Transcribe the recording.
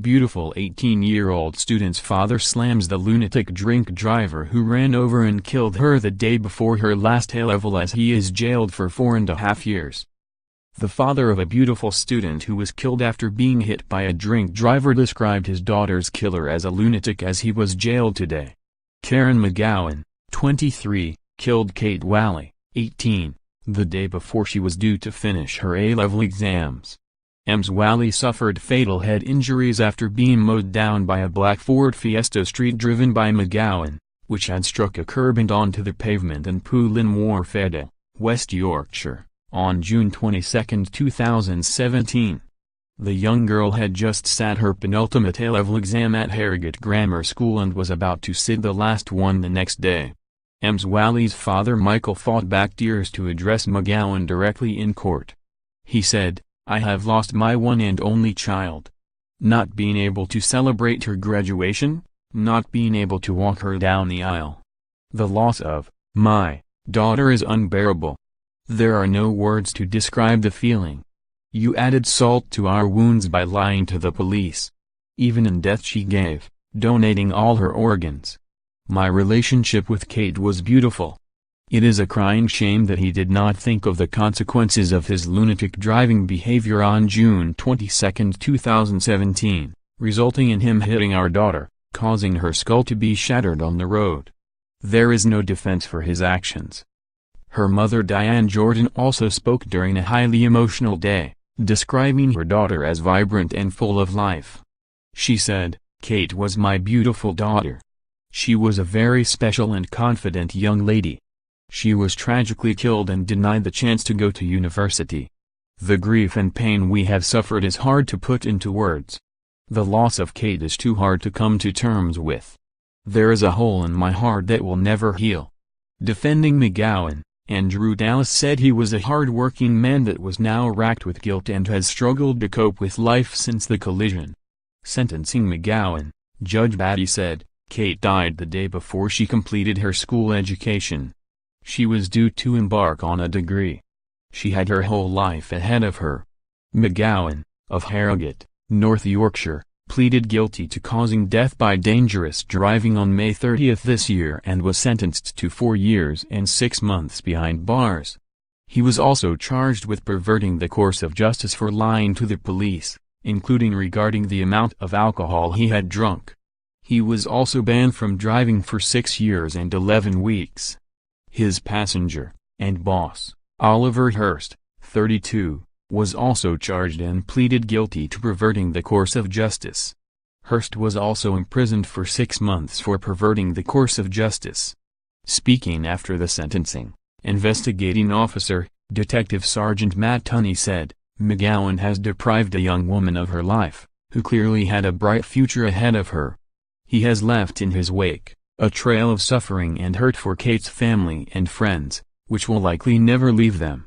Beautiful 18-year-old student's father slams the lunatic drink driver who ran over and killed her the day before her last A-level as he is jailed for 4.5 years. The father of a beautiful student who was killed after being hit by a drink driver described his daughter's killer as a lunatic as he was jailed today. Kieran McGowan, 23, killed Kate Whalley, 18, the day before she was due to finish her A-level exams. Ms. Whalley suffered fatal head injuries after being mowed down by a black Ford Fiesta street driven by McGowan, which had struck a curb and onto the pavement in Poolin Wharfedale, West Yorkshire, on June 22, 2017. The young girl had just sat her penultimate A-level exam at Harrogate Grammar School and was about to sit the last one the next day. Ms. Whalley's father Michael fought back tears to address McGowan directly in court. He said, "I have lost my one and only child. Not being able to celebrate her graduation, not being able to walk her down the aisle. The loss of my daughter is unbearable. There are no words to describe the feeling. You added salt to our wounds by lying to the police. Even in death she gave, donating all her organs. My relationship with Kate was beautiful. It is a crying shame that he did not think of the consequences of his lunatic driving behavior on June 22, 2017, resulting in him hitting our daughter, causing her skull to be shattered on the road. There is no defense for his actions." Her mother Diane Jordan also spoke during a highly emotional day, describing her daughter as vibrant and full of life. She said, "Kate was my beautiful daughter. She was a very special and confident young lady. She was tragically killed and denied the chance to go to university. The grief and pain we have suffered is hard to put into words. The loss of Kate is too hard to come to terms with. There is a hole in my heart that will never heal." Defending McGowan, Andrew Dallas said he was a hard-working man that was now racked with guilt and has struggled to cope with life since the collision. Sentencing McGowan, Judge Batty said, "Kate died the day before she completed her school education. She was due to embark on a degree. She had her whole life ahead of her." McGowan, of Harrogate, North Yorkshire, pleaded guilty to causing death by dangerous driving on May 30 this year and was sentenced to 4 years and 6 months behind bars. He was also charged with perverting the course of justice for lying to the police, including regarding the amount of alcohol he had drunk. He was also banned from driving for 6 years and 11 weeks. His passenger, and boss, Oliver Hurst, 32, was also charged and pleaded guilty to perverting the course of justice. Hurst was also imprisoned for 6 months for perverting the course of justice. Speaking after the sentencing, investigating officer, Detective Sergeant Matt Tunney said, "McGowan has deprived a young woman of her life, who clearly had a bright future ahead of her. He has left in his wake a trail of suffering and hurt for Kate's family and friends, which will likely never leave them."